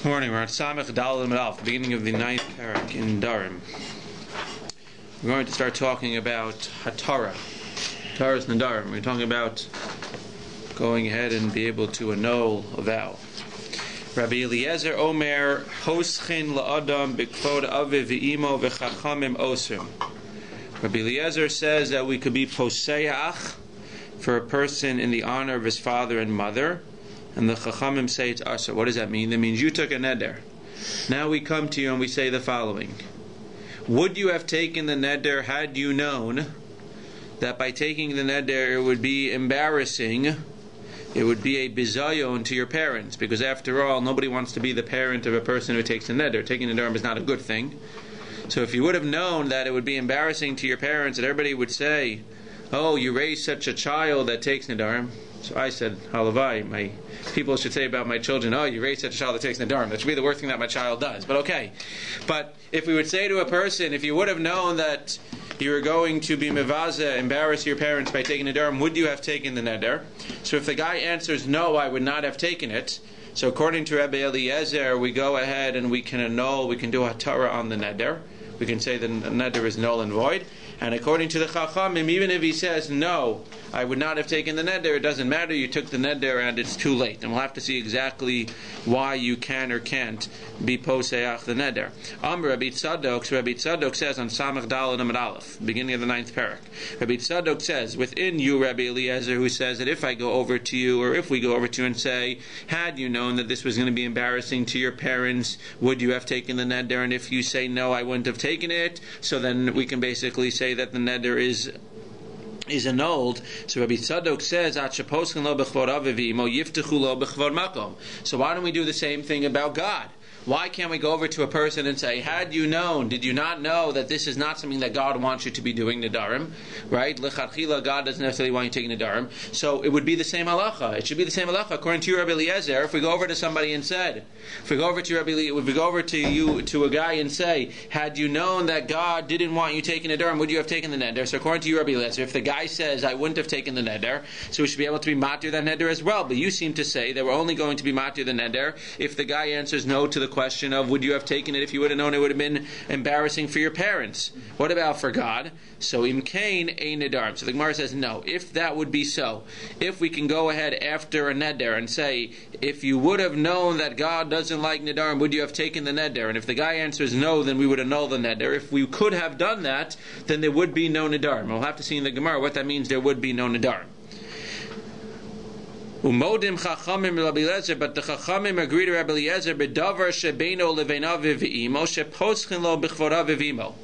Morning, we're at Samech Dalal Malaf, beginning of the 9th parak in NEDARIM. We're going to start talking about Hatara. Hataras NEDARIM. We're talking about going ahead and be able to annul a vow. Rabbi Eliezer Omer Hoschen La'adam B'kvod Aviv V'imo V'chachamim Osrim. Rabbi Eliezer says that we could be poseach for a person in the honor of his father and mother. And the Chachamim say it's asur. What does that mean? That means you took a neder. Now we come to you and we say the following. Would you have taken the neder had you known that by taking the neder it would be embarrassing, it would be a bizayon to your parents? Because after all, nobody wants to be the parent of a person who takes a neder. Taking a neder is not a good thing. So if you would have known that it would be embarrassing to your parents, that everybody would say, oh, you raised such a child that takes nedarim. So I said, halavai, my people should say about my children, oh, you raised such a child that takes nedarim. That should be the worst thing that my child does. But okay. But if we would say to a person, if you would have known that you were going to be mevaza, embarrass your parents by taking nedarim, would you have taken the neder? So if the guy answers, no, I would not have taken it. So according to Rabbi Eliezer, we go ahead and we can annul, we can do hatara on the neder. We can say the neder is null and void. And according to the Chachamim, even if he says, no, I would not have taken the neder, it doesn't matter, you took the neder and it's too late. And we'll have to see exactly why you can or can't be poseach the neder. Rabbi Tzadok says on Samech Dalal Amud Aleph, beginning of the 9th parak. Rabbi Tzadok says, within you, Rabbi Eliezer, who says that if I go over to you, or if we go over to you and say, had you known that this was going to be embarrassing to your parents, would you have taken the neder? And if you say, no, I wouldn't have taken it, so then we can basically say that the neder is annulled. So Rabbi Tzadok says, so why don't we do the same thing about God? Why can't we go over to a person and say, had you known, did you not know that this is not something that God wants you to be doing, nedarim, right? Lechatchila, God doesn't necessarily want you taking nedarim. So it would be the same halacha. It should be the same halacha. According to you, Rabbi Eliezer, if we go over to somebody and said, if we go over to a guy and say, had you known that God didn't want you taking nedarim, would you have taken the neder? So according to you, Rabbi Eliezer, if the guy says, I wouldn't have taken the neder, so we should be able to be matir that neder as well. But you seem to say that we're only going to be matir the neder if the guy answers no to the question of would you have taken it if you would have known it would have been embarrassing for your parents. What about for God? So imkain a nedarim. So the Gemara says no. If that would be so, if we can go ahead after a neder and say, if you would have known that God doesn't like nedarim, would you have taken the neder? And if the guy answers no, then we would annul the neder. If we could have done that, then there would be no nedarim. We'll have to see in the Gemara what that means. There would be no nedarim. Umodim Chachamim Rabbi Eliezer, but the Chachamim agree to Rabbi Eliezer b'davar shebeino leveinav v'imo sheposchen lo b'chvorav v'imo.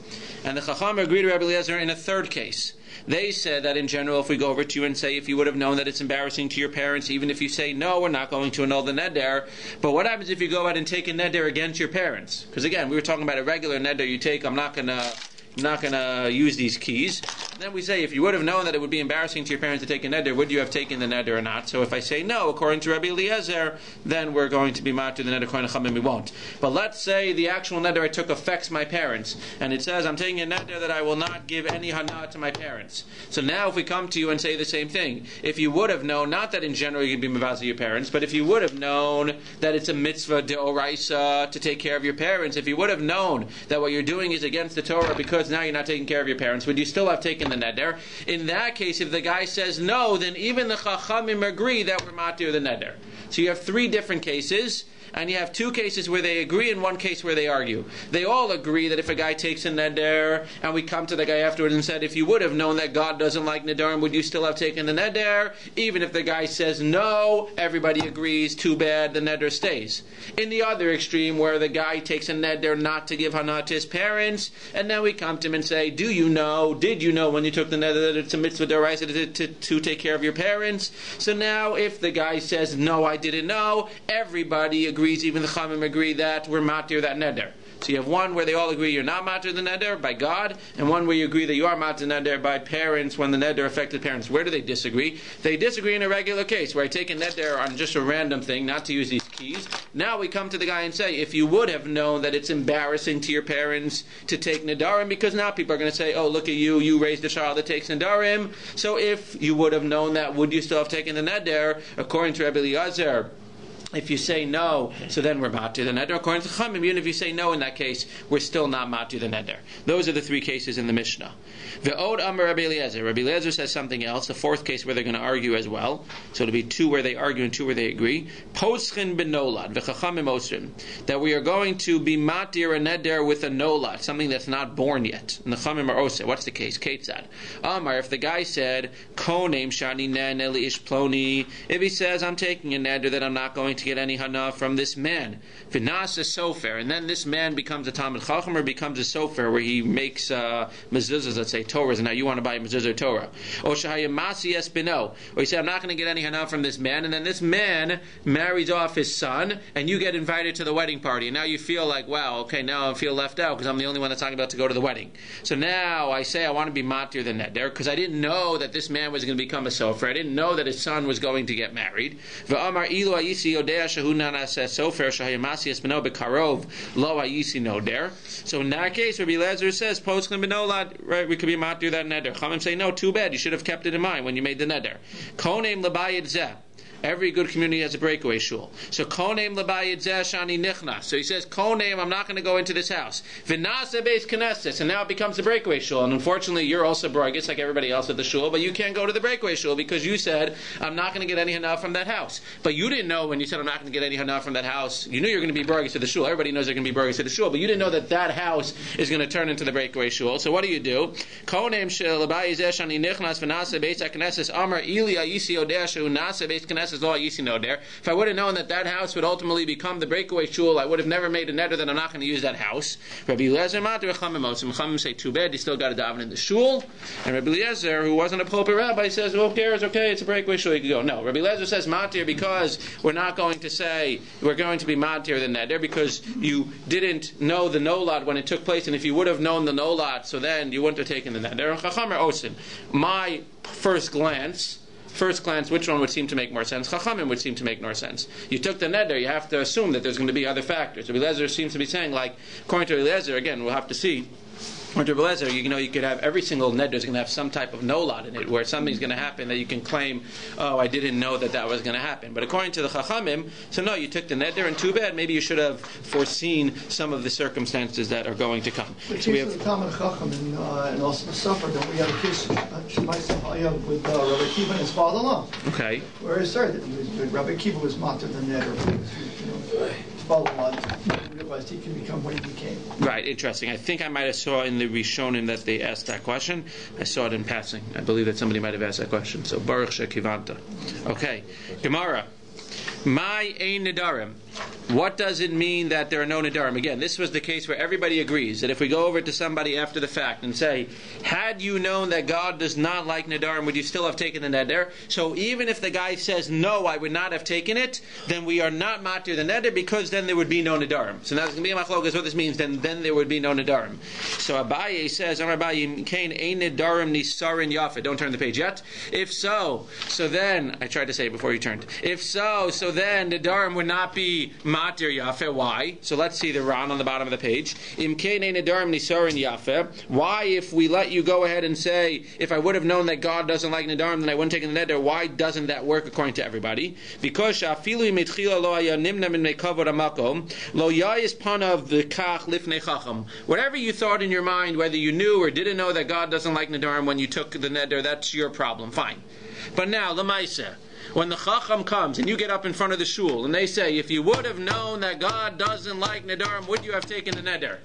And the Chachamim agree to Rabbi Eliezer in a third case. They said that in general, if we go over to you and say, if you would have known that it's embarrassing to your parents, even if you say no, we're not going to annul the neder. But what happens if you go out and take a neder against your parents? Because again, we were talking about a regular neder you take. I'm not going to use these keys. And then we say, if you would have known that it would be embarrassing to your parents to take a neder, would you have taken the neder or not? So if I say no, according to Rabbi Eliezer, then we're going to be matir the neder. According to Chaim, we won't. But let's say the actual neder I took affects my parents, and it says I'm taking a neder that I will not give any hana to my parents. So now if we come to you and say the same thing, if you would have known, not that in general you can be mevazah your parents, but if you would have known that it's a mitzvah deoraisa to take care of your parents, if you would have known that what you're doing is against the Torah because now you're not taking care of your parents, would you still have taken the neder? In that case, if the guy says no, then even the Chachamim agree that we're matir the neder. So you have three different cases, and you have two cases where they agree and one case where they argue. They all agree that if a guy takes a neder, and we come to the guy afterwards and said, if you would have known that God doesn't like nedarim, would you still have taken the neder? Even if the guy says no, everybody agrees, too bad, the neder stays. In the other extreme, where the guy takes a neder not to give hana to his parents, and then we come to him and say, did you know when you took the neder that it's a mitzvah d'oraisa to take care of your parents? So now, if the guy says, no, I didn't know, everybody agrees, even the Chaim agree that we're matir that neder. So you have one where they all agree you're not matir the neder by God, and one where you agree that you are matir the neder by parents when the neder affected parents. Where do they disagree? They disagree in a regular case where I take a neder on just a random thing, not to use these keys. Now we come to the guy and say, if you would have known that it's embarrassing to your parents to take nedarim, because now people are going to say, oh, look at you raised a child that takes nedarim. So if you would have known that, would you still have taken the neder? According to Rabbi Eliezer, If you say no, so then we're matir the neder. According to Chaim, even if you say no in that case, we're still not matir the neder. Those are the three cases in the Mishnah. Ve'od amar Rabbi Eliezer. Rabbi Eliezer says something else, the fourth case where they're going to argue as well. So it'll be two where they argue and two where they agree. Poschin benolad ve'chachamim osrim. That we are going to be matir a neder with a nolad, something that's not born yet. And the Chachamim are osir. What's the case? Ketzad. Amar, if the guy said, konem shani nen eli ish ploni, if he says, I'm taking a neder that I'm not going to get any hana from this man, v'nas a sofer, and then this man becomes a Talmid Chacham or becomes a sofer where he makes mezuzahs, let's say Torahs, and now you want to buy a mezuzah or Torah. Or shahayamasi espino, or he said, I'm not going to get any hana from this man, and then this man marries off his son, and you get invited to the wedding party, and now you feel like, wow, okay, now I feel left out because I'm the only one that's talking about to go to the wedding. So now I say I want to be matir the neder because I didn't know that this man was going to become a sofer. I didn't know that his son was going to get married. V'amar ilu ayisi yodea shehu nanas sofer shahayamasi espino bekarov lo ayisi noder. So in that case, Rabbi Eliezer says, Poschin benolad, right? We could be matir that neder. Chachamim say, no, too bad. You should have kept it in mind when you made the neder. Konem lebayit zeh. Every good community has a breakaway shul. So konem lebayit zeh shani nichnas. So he says, konem, I'm not going to go into this house. V'nasa beis knesses, and now it becomes a breakaway shul. And unfortunately, you're also broigis like everybody else at the shul, but you can't go to the breakaway shul because you said, I'm not going to get any hana from that house. But you didn't know when you said, I'm not going to get any hana from that house. You knew you were going to be broigis at the shul. Everybody knows they're going to be broigis at the shul, but you didn't know that that house is going to turn into the breakaway shul. So what do? Konem lebayit zeh shani nichnas v'nasa beis knesses amar ili ayisi odeh shehu nasa beis knesses lo ayisi noder. If I would have known that that house would ultimately become the breakaway shul, I would have never made a neder that I'm not going to use that house. Rabbi Eliezer matir Chachamim osim. Chachamim say, too bad, you still got to daven in the shul. And Rabbi Eliezer, who wasn't a pulpit rabbi, says, well, who cares? Okay, it's a breakaway shul, you can go. No, Rabbi Eliezer says matir because we're not going to say we're going to be matir the neder because you didn't know the nolad when it took place, and if you would have known the nolad, so then you wouldn't have taken the neder. And Chachamim osim. My first glance, which one would seem to make more sense? Chachamim would seem to make more sense. You took the neder, you have to assume that there's going to be other factors. Rabbi Eliezer seems to be saying, like, according to Eliezer, again, we'll have to see. According to Rabbi Eliezer, you could have every single neder is going to have some type of nolad in it, where something's going to happen that you can claim, oh, I didn't know that was going to happen. But according to the Chachamim, so no, you took the neder, and too bad, maybe you should have foreseen some of the circumstances that are going to come. So we have the Talmid Chacham and also the Suffer, that we have a case with Rabbi Akiva and his father-in-law. Okay. Where it started, Rabbi Akiva was matir the neder. Realized he can become what he became. Right, interesting. I think I might have saw in the Rishonim that they asked that question. I saw it in passing. I believe that somebody might have asked that question. So Baruch Shekivanta. Okay, Gemara. My ein nedarim. What does it mean that there are no nedarim? Again, this was the case where everybody agrees that if we go over to somebody after the fact and say, had you known that God does not like nedarim, would you still have taken the neder? So even if the guy says, no, I would not have taken it, then we are not matir the neder because then there would be no nedarim. So now there's going to be a machlokas what this means, then there would be no nedarim. So Aryai says, Aryai kain ein nedarim nisarin yafe. Don't turn the page yet. If so then, I tried to say it before you turned. If so then nedarim would not be matir yafe. Why? So let's see the Ran on the bottom of the page. Im kain ein nedarim nisarin yafe. Why, if we let you go ahead and say, if I would have known that God doesn't like nedarim, then I wouldn't take the neder, why doesn't that work according to everybody? Because shafilu mitchila lo haya nimna min mekavod hamakom lo yayis panav v'kach lifnei chacham. Whatever you thought in your mind, whether you knew or didn't know that God doesn't like nedarim when you took the neder, that's your problem. Fine. But now, l'maiseh, when the Chacham comes and you get up in front of the shul and they say, if you would have known that God doesn't like nedarim, would you have taken the neder?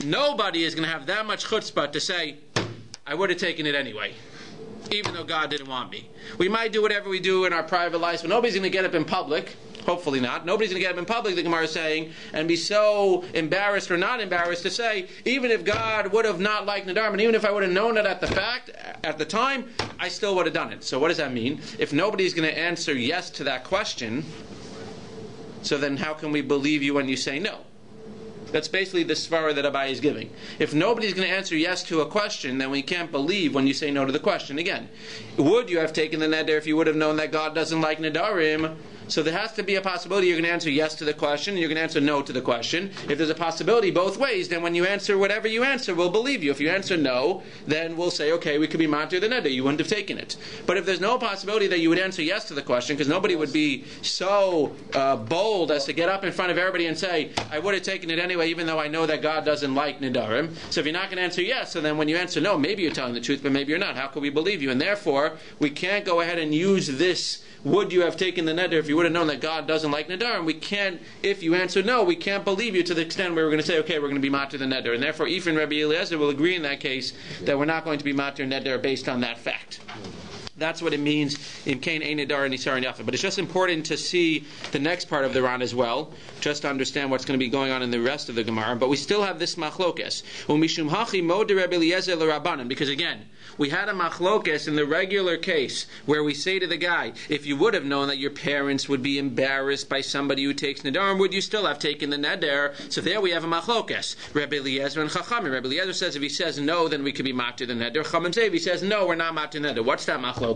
Nobody is going to have that much chutzpah to say, I would have taken it anyway, even though God didn't want me. We might do whatever we do in our private lives, but nobody's going to get up in public. Hopefully not. Nobody's going to get up in public, the Gemara is saying, and be so embarrassed or not embarrassed to say, even if God would have not liked nedarim, and even if I would have known it at the time, I still would have done it. So what does that mean? If nobody's going to answer yes to that question, so then how can we believe you when you say no? That's basically the svara that Abai is giving. If nobody's going to answer yes to a question, then we can't believe when you say no to the question. Again, would you have taken the neder if you would have known that God doesn't like nedarim? So there has to be a possibility you're going to answer yes to the question, and you're going to answer no to the question. If there's a possibility both ways, then when you answer whatever you answer, we'll believe you. If you answer no, then we'll say, okay, we could be matir the neder. You wouldn't have taken it. But if there's no possibility that you would answer yes to the question, because nobody would be so bold as to get up in front of everybody and say, I would have taken it anyway, even though I know that God doesn't like nedarim. So if you're not going to answer yes, so then when you answer no, maybe you're telling the truth, but maybe you're not. How could we believe you? And therefore, we can't go ahead and use this, would you have taken the neder if you would have known that God doesn't like nedarim? We can't, if you answer no, we can't believe you to the extent where we're going to say, okay, we're going to be matir the neder. And therefore, even Rabbi Eliezer will agree in that case that we're not going to be matir neder based on that fact. That's what it means in Kain Ein Nedar and Isar and Yafa. But it's just important to see the next part of the Ran as well, just to understand what's going to be going on in the rest of the Gemara. But we still have this machlokes. Because again, we had a machlokes in the regular case where we say to the guy, if you would have known that your parents would be embarrassed by somebody who takes nedarim, would you still have taken the neder? So there we have a machlokes. Rabbi Eliezer and Chachamim. Rabbi Eliezer says if he says no, then we could be matir the neder. Chachamim say if he says no, we're not matir the neder. What's that machlokes?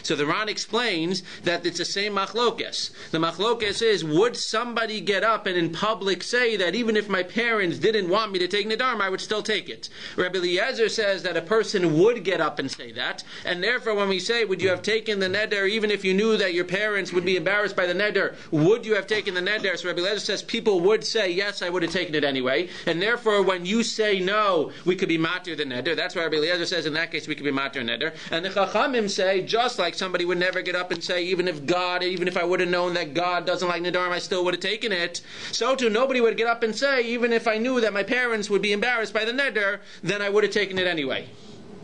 So the Ran explains that it's the same machlokes. The machlokes is, would somebody get up and in public say that even if my parents didn't want me to take nedarim, I would still take it? Rabbi Eliezer says that a person would get up and say that, and therefore when we say, would you have taken the neder even if you knew that your parents would be embarrassed by the neder, would you have taken the neder? So Rabbi Eliezer says people would say, yes, I would have taken it anyway, and therefore when you say no, we could be matir the neder. That's why Rabbi Eliezer says in that case we could be matir neder. And the Chachamim say, just like somebody would never get up and say, even if I would have known that God doesn't like nedarim, I still would have taken it. So too, nobody would get up and say, even if I knew that my parents would be embarrassed by the neder, then I would have taken it anyway.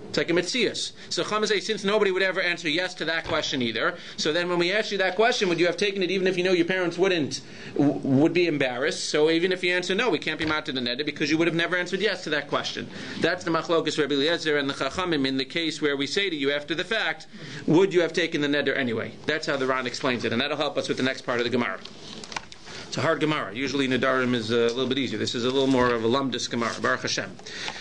It's like a mitzias. So Chachamim say, since nobody would ever answer yes to that question either, so then when we ask you that question, would you have taken it even if you know your parents would be embarrassed? So even if you answer no, we can't be matir the neder because you would have never answered yes to that question. That's the machlokas Rabbi Eliezer and the Chachamim in the case where we say to you after the fact, would you have taken the neder anyway? That's how the Ran explains it, and that'll help us with the next part of the Gemara. It's a hard Gemara. Usually Nedarim is a little bit easier. This is a little more of a lumdus Gemara. Baruch Hashem.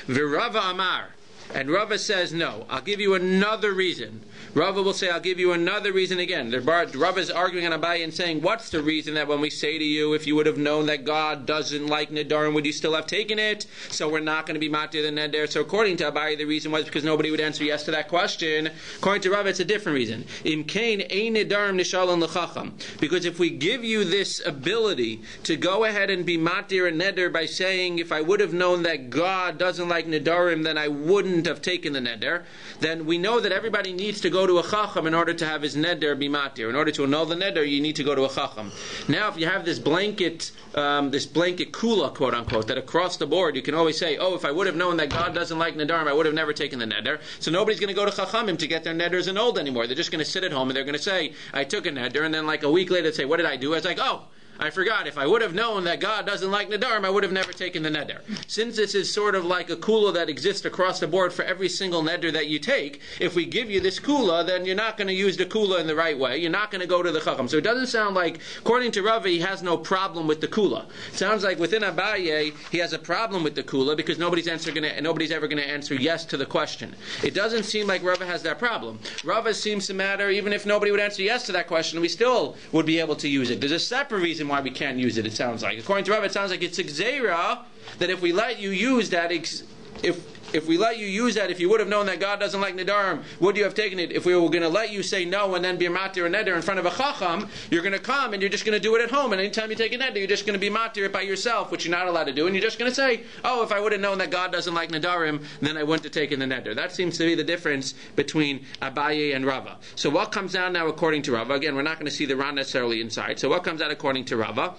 V'Rava Amar. And Rava says, no, I'll give you another reason. Rava will say, I'll give you another reason again. Rava is arguing on Aryai and saying, what's the reason that when we say to you, if you would have known that God doesn't like nedarim, would you still have taken it? So we're not going to be matir the neder. So according to Aryai, the reason was because nobody would answer yes to that question. According to Rava, it's a different reason. Im kain ein nedarim nishalan l'chacham. Because if we give you this ability to go ahead and be matir a neder by saying, if I would have known that God doesn't like nedarim, then I wouldn't have taken the neder, then we know that everybody needs to go to a chacham in order to have his neder be matir. In order to annul the neder, you need to go to a chacham. Now, if you have this blanket kula, quote unquote, that across the board you can always say, oh, if I would have known that God doesn't like nedarim, I would have never taken the neder. So nobody's going to go to chachamim to get their neders annulled anymore. They're just going to sit at home and they're going to say, I took a neder, and then like a week later say, what did I do? I was like, oh, I forgot. If I would have known that God doesn't like nedarim, I would have never taken the neder. Since this is sort of like a kula that exists across the board for every single neder that you take, if we give you this kula, then you're not going to use the kula in the right way. You're not going to go to the chacham. So it doesn't sound like, according to Rabbi, he has no problem with the kula. It sounds like within Aryai, he has a problem with the kula because nobody's ever going to answer yes to the question. It doesn't seem like Rabbi has that problem. Rabbi seems to matter, even if nobody would answer yes to that question, we still would be able to use it. There's a separate reason why we can't use it, it sounds like. According to Rabbi, it sounds like it's a gzeira that if we let you use that, if we let you use that, if you would have known that God doesn't like nedarim, would you have taken it? If we were going to let you say no and then be matir a neder in front of a chacham, you're going to come and you're just going to do it at home. And anytime you take a neder, you're just going to be matir it by yourself, which you're not allowed to do. And you're just going to say, oh, if I would have known that God doesn't like nedarim, then I wouldn't have taken the neder. That seems to be the difference between Aryai and Rava. So what comes out now according to Rava? Again, we're not going to see the Ran necessarily inside. So what comes out according to Rava?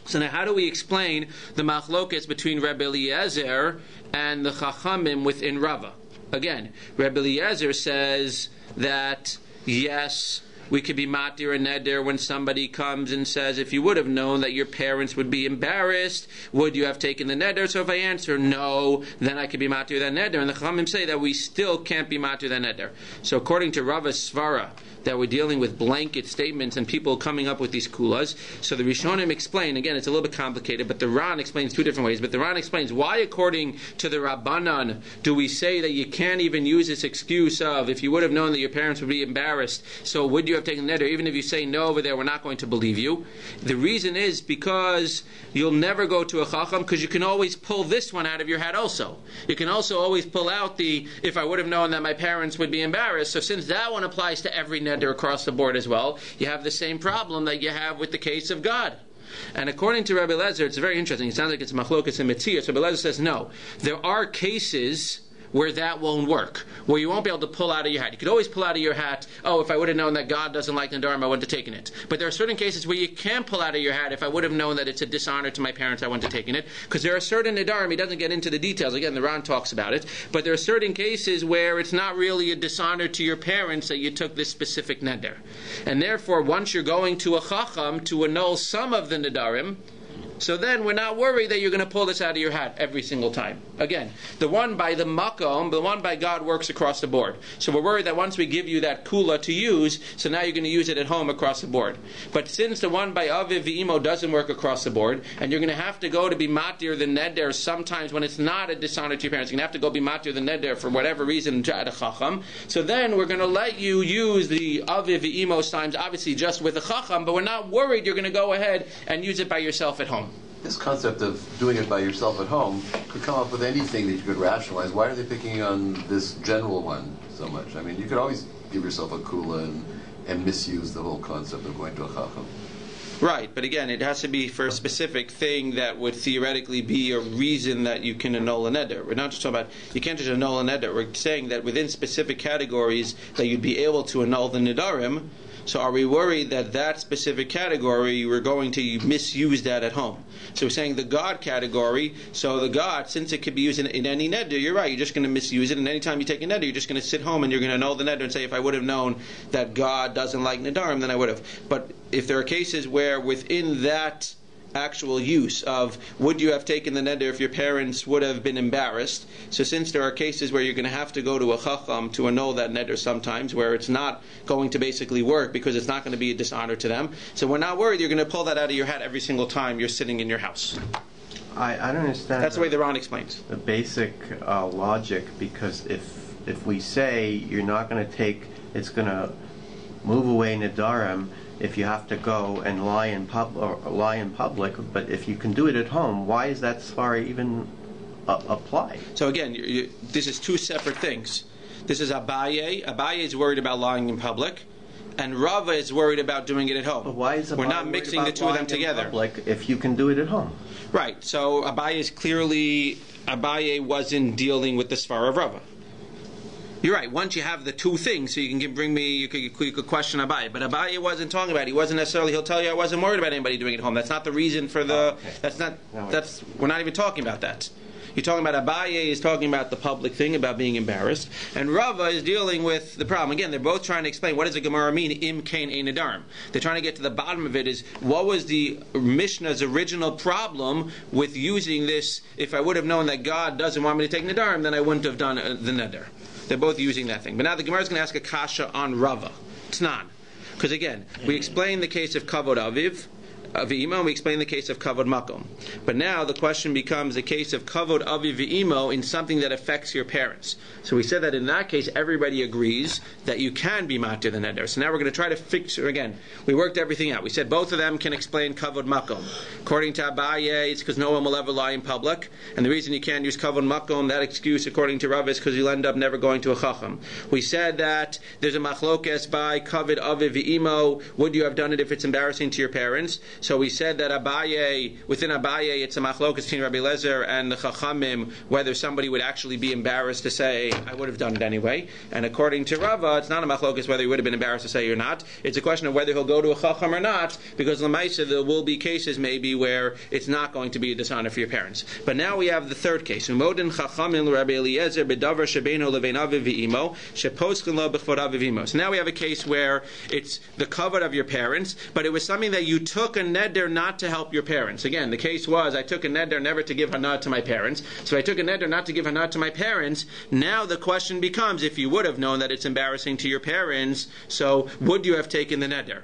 So now how do we explain the machlokas between Rabbi Eliezer and the Chachamim within Rava? Again, Rabbi Eliezer says that, yes, we could be matir a neder when somebody comes and says, if you would have known that your parents would be embarrassed, would you have taken the neder? So if I answer no, then I could be matir that neder. And the Chaim say that we still can't be matir that neder. So according to Rava's svara, that we're dealing with blanket statements and people coming up with these kulas. So the Rishonim explain, again, it's a little bit complicated, but the Ran explains two different ways. But the Ran explains why, according to the Rabbanan, do we say that you can't even use this excuse of, if you would have known that your parents would be embarrassed, so would you have have taken the neder? Even if you say no over there, we're not going to believe you. The reason is because you'll never go to a chacham, because you can always pull this one out of your hat also. You can also always pull out the, if I would have known that my parents would be embarrassed. So since that one applies to every neder across the board as well, you have the same problem that you have with the case of God. And according to Rabbi Lezer, it's very interesting. It sounds like it's machlokas and metzias. Rabbi Lezer says no. There are cases where that won't work, where you won't be able to pull out of your hat. You could always pull out of your hat, oh, if I would have known that God doesn't like NEDARIM, I wouldn't have taken it. But there are certain cases where you can pull out of your hat, if I would have known that it's a dishonor to my parents, I wouldn't have taken it. Because there are certain NEDARIM, he doesn't get into the details, again, the Ran talks about it, but there are certain cases where it's not really a dishonor to your parents that you took this specific neder. And therefore, once you're going to a chacham to annul some of the NEDARIM, so then we're not worried that you're going to pull this out of your hat every single time. Again, the one by the makom, the one by God works across the board. So we're worried that once we give you that kula to use, so now you're going to use it at home across the board. But since the one by aviv v'imo doesn't work across the board, and you're going to have to go to be matir the neder sometimes when it's not a dishonor to your parents, you're going to have to go be matir the neder for whatever reason at a chacham. So then we're going to let you use the aviv v'imo times, obviously just with a chacham, but we're not worried you're going to go ahead and use it by yourself at home. This concept of doing it by yourself at home could come up with anything that you could rationalize. Why are they picking on this general one so much? I mean, you could always give yourself a kula and misuse the whole concept of going to a chacham. Right, but again, it has to be for a specific thing that would theoretically be a reason that you can annul a neder. We're not just talking about, you can't just annul a neder. We're saying that within specific categories that you'd be able to annul the nedarim. So are we worried that that specific category, we're going to misuse that at home? So we're saying the God category, so the God, since it could be used in any neder, you're right, you're just going to misuse it, and anytime you take a neder, you're just going to sit home and you're going to annul the neder and say, if I would have known that God doesn't like nedarim, then I would have. But if there are cases where within that actual use of would you have taken the neder if your parents would have been embarrassed, so since there are cases where you're going to have to go to a chacham to annul that neder sometimes, where it's not going to basically work because it's not going to be a dishonor to them, so we're not worried you're going to pull that out of your hat every single time you're sitting in your house. I don't understand. That's the way the Ran explains the basic logic, because if we say you're not going to take, it's going to move away nedarim if you have to go and lie in public, but if you can do it at home, why is that svara even apply? So again, this is two separate things. This is Abaye. Abaye is worried about lying in public, and Rava is worried about doing it at home. But why is Abaye We're not mixing the two of them together. Public if you can do it at home? Right. So Abaye is clearly, Abaye wasn't dealing with the svara of Rava. You're right. Once you have the two things, so you can bring me, you could question Abaye. But Abaye wasn't talking about it. He wasn't necessarily, he'll tell you I wasn't worried about anybody doing it at home. That's not the reason for the, we're not even talking about that. You're talking about Abaye is talking about the public thing, about being embarrassed. And Rava is dealing with the problem. Again, they're both trying to explain what does the Gemara mean, im kain ein nedarim. They're trying to get to the bottom of it, is what was the Mishnah's original problem with using this, if I would have known that God doesn't want me to take nedarim, then I wouldn't have done the neder. They're both using that thing. But now the Gemara is going to ask a kasha on Rava. T'nan. Because again, we explained the case of kavod aviv, v'imo, and we explained the case of kavod makom. But now the question becomes the case of kavod aviv v'imo in something that affects your parents. So we said that in that case, everybody agrees that you can be matir the neder. So now we're going to try to fix, again, we worked everything out. We said both of them can explain kavod makom. According to Abaye, it's because no one will ever lie in public. And the reason you can't use kavod makom, that excuse, according to Rav, is because you'll end up never going to a chacham. We said that there's a machlokes by kavod aviv v'imo. Would you have done it if it's embarrassing to your parents? So we said that Abaye, within Abaye, it's a machlokes between Rabbi Lezer and the Chachamim, whether somebody would actually be embarrassed to say, I would have done it anyway. And according to Rava, it's not a machlokes whether he would have been embarrassed to say or not. It's a question of whether he'll go to a Chacham or not, because Lamaisa, there will be cases maybe where it's not going to be a dishonor for your parents. But now we have the third case. Umodin Chachamim Rabbi Eliezer bedavar shebeino levein aviv v'imo sheposchen lo b'chvod aviv v'imo. So now we have a case where it's the kavod of your parents, but it was something that you took a neder not to help your parents. Again, the case was I took a neder never to give hana to my parents. So I took a neder not to give hana to my parents. Now the question becomes, if you would have known that it's embarrassing to your parents, so would you have taken the neder?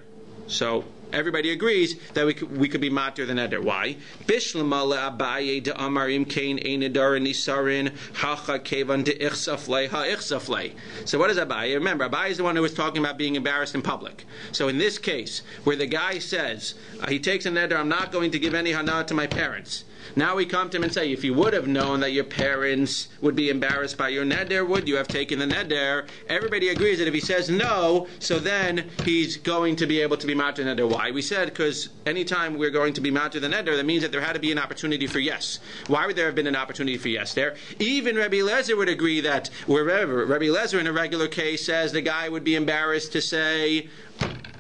So Everybody agrees that we could be matir the neder. Why? Bishlama le'abaye de amarim kain ein nedarim nisarin hacha kevan de ichsaflei ha-ichsaflei. So what is Abaye? Remember, Abaye is the one who was talking about being embarrassed in public. So in this case, where the guy says, he takes a neder, I'm not going to give any hana to my parents. Now we come to him and say, if you would have known that your parents would be embarrassed by your neder, would you have taken the neder? Everybody agrees that if he says no, so then he's going to be able to be matir neder. Why? We said because anytime we're going to be matir the neder, that means that there had to be an opportunity for yes. Why would there have been an opportunity for yes there? Even Rabbi Lezer would agree that wherever Rabbi Lezer in a regular case says the guy would be embarrassed to say,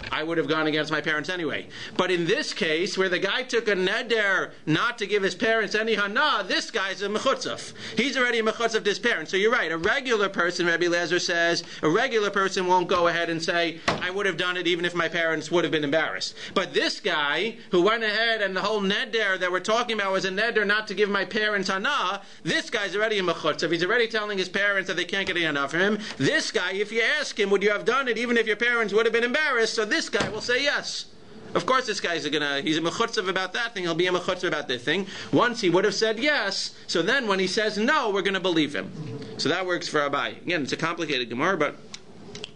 I would have gone against my parents anyway. But in this case, where the guy took a neder not to give his parents any hana, this guy's a mechutzaf. He's already a mechutzaf to his parents. So you're right. A regular person, Rabbi Lezer says, a regular person won't go ahead and say, I would have done it even if my parents would have been embarrassed. But this guy, who went ahead and the whole neder that we're talking about was a neder not to give my parents hana, this guy's already a mechutzaf. He's already telling his parents that they can't get any hana from him. This guy, if you ask him, would you have done it even if your parents would have been embarrassed? So this guy will say yes. Of course this guy's he's a mechutzav about that thing, he'll be a mechutzav about this thing. Once he would have said yes, so then when he says no, we're going to believe him. So that works for Abai. Again, it's a complicated Gemara, but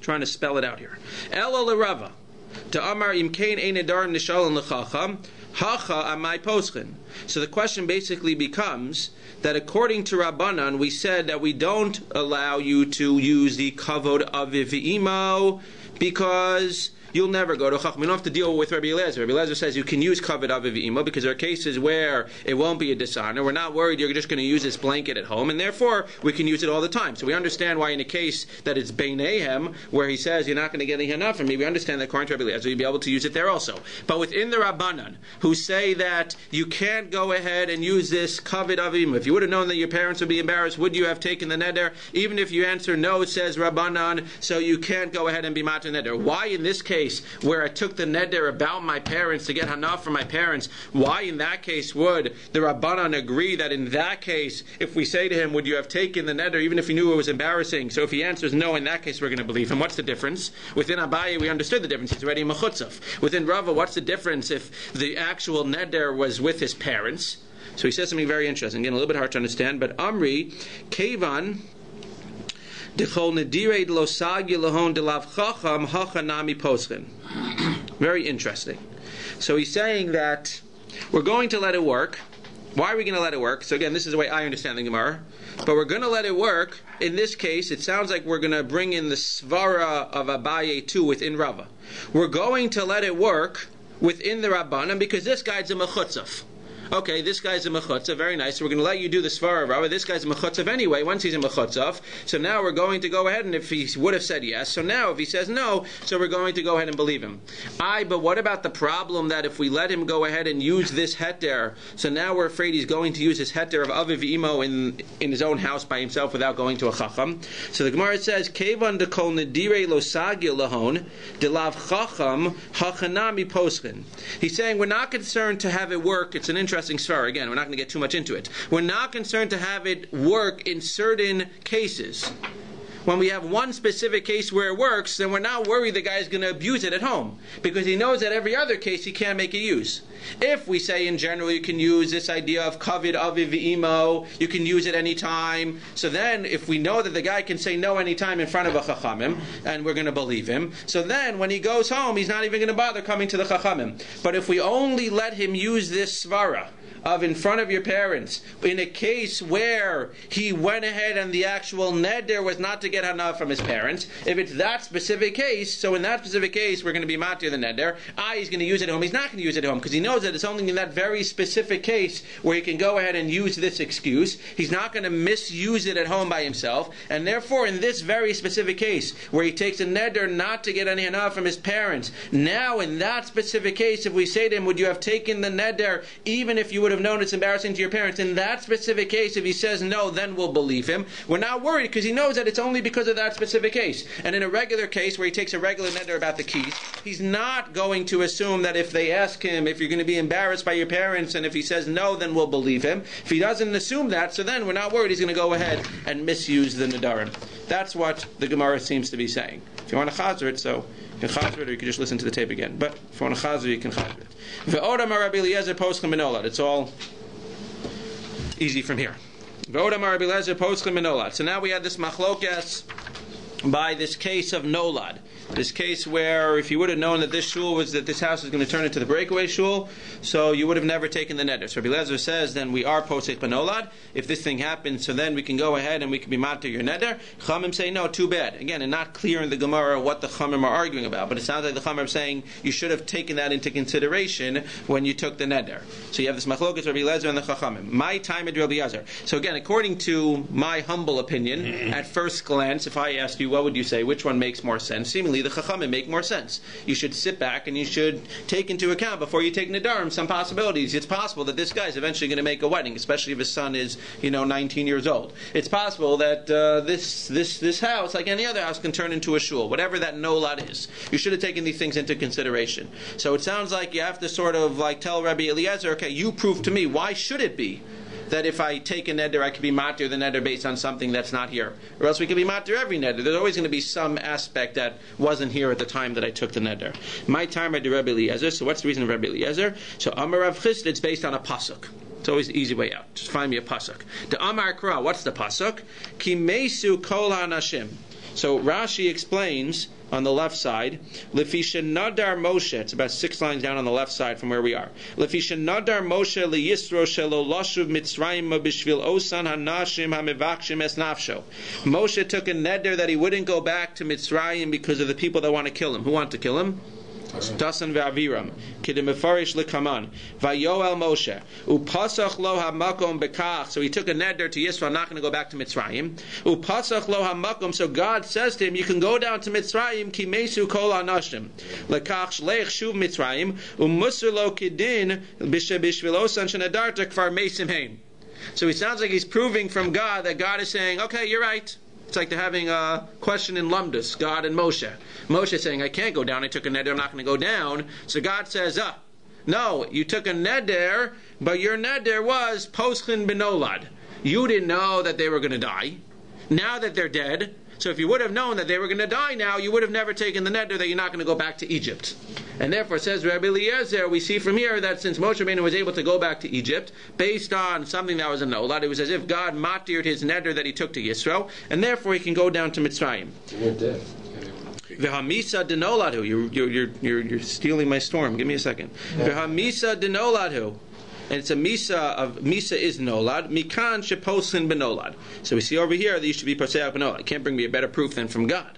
trying to spell it out here. Elo l'Rava, to Amar im kain ein nedarim nishalim l'chacham, hacha amai poschen. So the question basically becomes that according to Rabbanan, we said that we don't allow you to use the kavod aviv v'imo because you'll never go to Chacham. We don't have to deal with Rabbi Eliezer. Rabbi Eliezer says you can use kavod aviv v'imo because there are cases where it won't be a dishonor. We're not worried you're just going to use this blanket at home, and therefore we can use it all the time. So we understand why in a case that it's Beinehem, where he says you're not going to get any hana from me, we understand that according to Rabbi Eliezer, you'll be able to use it there also. But within the Rabbanan, who say that you can't go ahead and use this kavod aviv v'imo, if you would have known that your parents would be embarrassed, would you have taken the neder? Even if you answer no, says Rabbanan, so you can't go ahead and be matir neder. Why in this case, where I took the neder about my parents to get hana from my parents, why in that case would the Rabbanan agree that in that case, if we say to him, would you have taken the neder even if you knew it was embarrassing? So if he answers no, in that case we're going to believe him. What's the difference? Within Abaye we understood the difference. He's already mechutzaf. Within Rava, what's the difference if the actual neder was with his parents? So he says something very interesting. Again, a little bit hard to understand, but Amri, Kevan, very interesting. So he's saying that we're going to let it work. Why are we going to let it work? So again, this is the way I understand the Gemara. But we're going to let it work. In this case, it sounds like we're going to bring in the svara of Abaye too within Rava. We're going to let it work within the Rabbanan because this guy's a mechutzaf. Okay, this guy's a mechutzav, very nice. So we're going to let you do the svara of Rabbi. This guy's a mechutzav anyway, once he's a mechutzav. So now we're going to go ahead, and if he would have said yes, so now if he says no, so we're going to go ahead and believe him. But what about the problem that if we let him go ahead and use this heter, so now we're afraid he's going to use his heter of aviv imo in his own house by himself without going to a chacham? So the Gemara says, Kevan de kol nedire lo sagil lahon, de lav chacham hachanami poschen. He's saying we're not concerned to have it work. It's an interesting svara. Again, we're not going to get too much into it. We're not concerned to have it work in certain cases. When we have one specific case where it works, then we're not worried the guy's going to abuse it at home, because he knows that every other case he can't make a use. If we say in general you can use this idea of kavod aviv v'imo, you can use it any time, so then if we know that the guy can say no any time in front of a chachamim, and we're going to believe him, so then when he goes home he's not even going to bother coming to the chachamim. But if we only let him use this svara of in front of your parents, in a case where he went ahead and the actual neder was not to get hana from his parents, if it's that specific case, so in that specific case we're going to be matir the neder. He's going to use it at home. He's not going to use it at home because he knows that it's only in that very specific case where he can go ahead and use this excuse. He's not going to misuse it at home by himself, and therefore in this very specific case where he takes a neder not to get any hana from his parents, now in that specific case, if we say to him, would you have taken the neder even if you would have known it's embarrassing to your parents? In that specific case, if he says no, then we'll believe him. We're not worried because he knows that it's only because of that specific case. And in a regular case where he takes a regular neder about the keys, he's not going to assume that if they ask him if you're going to be embarrassed by your parents, and if he says no, then we'll believe him. If he doesn't assume that, so then we're not worried he's going to go ahead and misuse the nedarim. That's what the Gemara seems to be saying. If you want to chazer it, so You can chazir it, or you can just listen to the tape again. But if you want to chazir, you can chazir it. Ve'odam Rabbi Eliezer poschem benolad. It's all easy from here. Ve'odam Rabbi Eliezer poschem benolad. So now we had this machlokas by this case of nolad. This case where if you would have known that this house was going to turn into the breakaway shul, so you would have never taken the neder. So Rabbi Eliezer says, then we are posek benolad. If this thing happens, so then we can go ahead and we can be matter your neder. Chaim say, no, too bad. Again, and not clear in the Gemara what the Chaim are arguing about, but it sounds like the Chaim are saying you should have taken that into consideration when you took the neder. So you have this machlokas Rabbi Eliezer and the Chachamim. My time at Rabbi Eliezer. So again, according to my humble opinion, at first glance, if I asked you, what would you say? Which one makes more sense? Seemingly the Chachamim make more sense. You should sit back and you should take into account before you take NEDARIM some possibilities. It's possible that this guy is eventually going to make a wedding, especially if his son is 19 years old. It's possible that this house, like any other house, can turn into a shul. Whatever that nolad is, you should have taken these things into consideration. So it sounds like you have to sort of like tell Rabbi Eliezer, okay, you prove to me why should it be that if I take a neder, I could be matir the neder based on something that's not here. Or else we could be matir every neder. There's always going to be some aspect that wasn't here at the time that I took the neder. My time at the Rabbi Eliezer. So what's the reason of Rabbi Eliezer? So Amar Rav Chisda, it's based on a pasuk. It's always the easy way out. Just find me a pasuk. The Amar Kra, what's the pasuk? Ki mesu kol hanashim. So Rashi explains on the left side, Lefisha Nadar Moshe, it's about 6 lines down on the left side from where we are. Lefisha Nadar Moshe liyisro shelo lashuv Mitzrayim bishvil osan hanashim hamivakshim es nafsho. Moshe took a neder that he wouldn't go back to Mitzrayim because of the people that want to kill him. Who want to kill him? Dasan ve'aviram kidim mefarish lekaman vayoel Moshe upasach lo hamakom bekach. So he took a neder to Yisro, I'm not going to go back to Mitzrayim. Upasach lo hamakom. So God says to him, you can go down to Mitzrayim ki mesu kol anashim lekach shleich shuv Mitzrayim umusur lo kidin bishvilosan shenadarta kvar mesim heim. So it sounds like he's proving from God that God is saying, okay, you're right. It's like they're having a question in Lumdus, God and Moshe. Moshe saying, I can't go down, I took a neder, I'm not going to go down. So God says, no, you took a neder, but your neder was poschin benolad. You didn't know that they were going to die. Now that they're dead, so if you would have known that they were going to die now, you would have never taken the neder that you're not going to go back to Egypt. And therefore, says Rabbi Eliezer, we see from here that since Moshe Rabbeinu was able to go back to Egypt, based on something that was a nolad, it was as if God matired his neder that he took to Yisro, and therefore he can go down to Mitzrayim. V'hamisa denoladhu. You're stealing my storm. Give me a second. V'hamisa denoladhu. And it's a misa is nolad. Mikan sheposin benolad. So we see over here that you should be poseach benolad. You can't bring me a better proof than from God.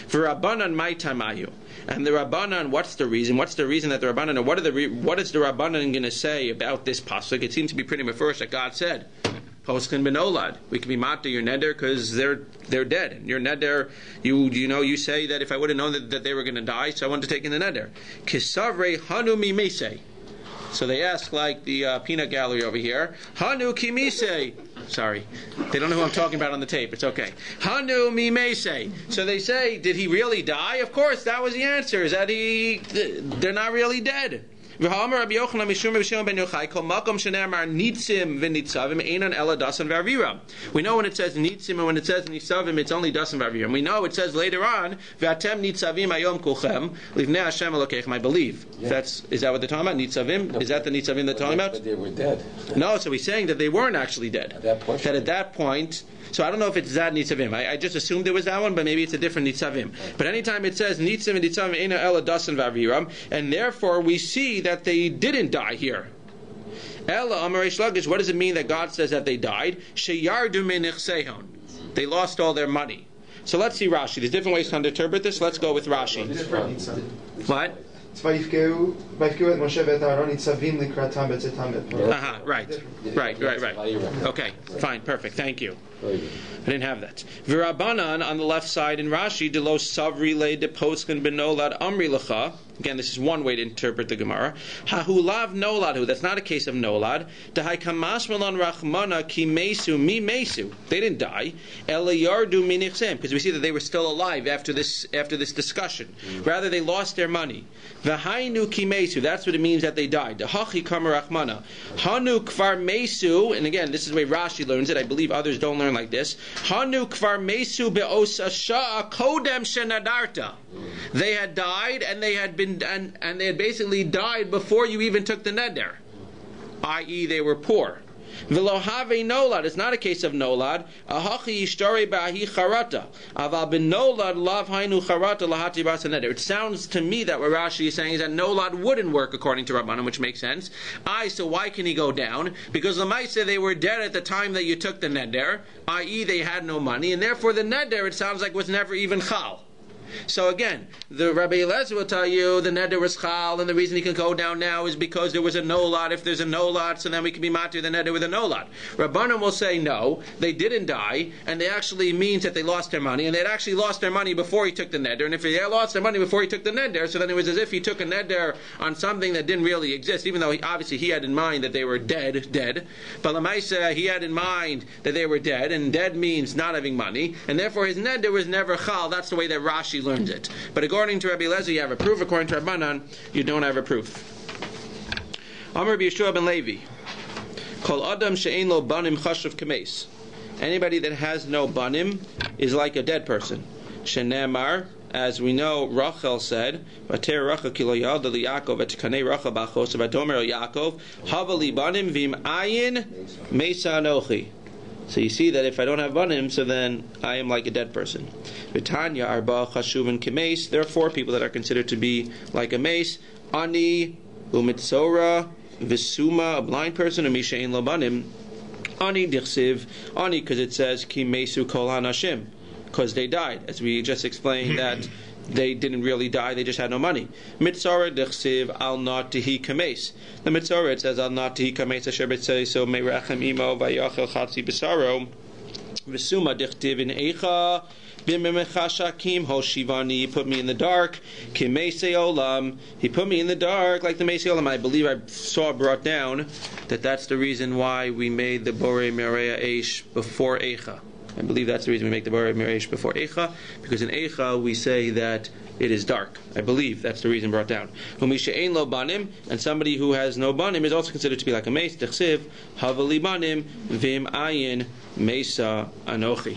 For Rabbanan my tamayu. And the Rabbanan, what's the reason? What's the reason that the Rabbanan, what is the Rabbanan going to say about this pasuk? It seems to be pretty much first that God said, poskin benolad. We can be matir your neder because they're dead. Your neder, you say that if I would have known that they were going to die, so I wanted to take in the neder. Kisavre hanu mimese. So they ask, like the peanut gallery over here, Hanu kimise. Sorry, they don't know who I'm talking about on the tape. It's okay. Hanu mimese. So they say, did he really die? Of course, that was the answer. Is that they're not really dead. We know when it says nitzim and when it says nitzavim, it's only dasan v'aviram. We know it says later on, v'atem nitzavim hayom kulchem livnei Hashem Elokeichem. I believe. Yeah. Is that what they're talking about? Nitzavim? No. Is that the nitzavim they're talking about? But they were dead. No, so he's saying that they weren't actually dead. At that point. So I don't know if it's that nitzavim. I just assumed it was that one, but maybe it's a different nitzavim. But anytime it says nitzim and nitzavim eina ela dasan v'aviram, and therefore we see that they didn't die here. Ela amarei shlogish. What does it mean that God says that they died? Sheyardu min nichsehon. They lost all their money. So let's see Rashi. There's different ways to interpret this. Let's go with Rashi. What? Right. Okay, fine, perfect, thank you. I didn't have that. V'Rabbanan on the left side in Rashi, de lo savri le de poskin benolad amri lecha. Again, this is one way to interpret the Gemara. Hahu lav noladhu. That's not a case of nolad. Dahai kamasmalan rachmana ki mesu mi mesu. They didn't die. Elayardu minichsem, because we see that they were still alive after this discussion. Rather, they lost their money. V'hainu ki mesu. That's what it means that they died. Hachi kamar rachmana. Hanu kvar mesu. And again, this is the way Rashi learns it. I believe others don't learn like this. Hanu kvar mesu be'os asha'a kodem shenadarta. They had died, and they had been, and they had basically died before you even took the neder, i.e., they were poor. V'lohave nolad. It's not a case of nolad. Ahachi ishtare ba'ahi charata. Aval ben nolad lav hainu charata lahati basa neder. It sounds to me that what Rashi is saying is that nolad wouldn't work according to Rabbanan, which makes sense. So why can he go down? Because Lamaisa, they were dead at the time that you took the neder, i.e., they had no money, and therefore the neder, it sounds like, was never even chal. So again, the Rabbi Eliezer will tell you the neder was chal, and the reason he can go down now is because there was a nolad. If there's a nolad, so then we can be matir the neder with a nolad. Rabbanan will say no, they didn't die, and they actually means that they lost their money, and they had actually lost their money before he took the neder. And if they had lost their money before he took the neder, so then it was as if he took a neder on something that didn't really exist, even though obviously he had in mind that they were dead. But Lamaisa, he had in mind that they were dead, and dead means not having money, and therefore his neder was never chal. That's the way that Rashi learns it. But according to Rabbi Eliezer, you have a proof. According to Rabbanan, you don't have a proof. Amar Yeshua ben Levi, Kol Adam she'ein lo banim chashuv kameis. Anybody that has no banim is like a dead person. Shenemar, as we know, Rachel said, "Vater Rachel kilo yalda li Yaakov et kanei Rachel bachos v'adomer Yaakov hava li banim v'im ayin meisa anochi." So you see that if I don't have banim, so then I am like a dead person. V'tanya arba chashuvin kemeis. There are 4 people that are considered to be like a mace. Ani umitzora v'suma, a blind person, umisha ein lo banim. Ani dichsiv. Ani, because it says ki mesu kol hanashim, because they died, as we just explained that they didn't really die, they just had no money. Mitzora dichsiv al not tihi kames. The mitzora, it says al not tihi kames asher b'tzeiso meirachem imo vayachel chatzi b'saro v'suma dichtiv in eicha b'memechashakim hoshivani. Put me in the dark. Kimese olam. He put me in the dark like the mese olam. I believe I saw brought down that that's the reason why we made the borei mereya eish before eicha. I believe that's the reason we make the borei mereya before eicha, because in eicha we say that it is dark. I believe that's the reason brought down. Humisha ein lo banim, and somebody who has no banim is also considered to be like a mace. Dechsiv havali banim vim ayin mesa anochi.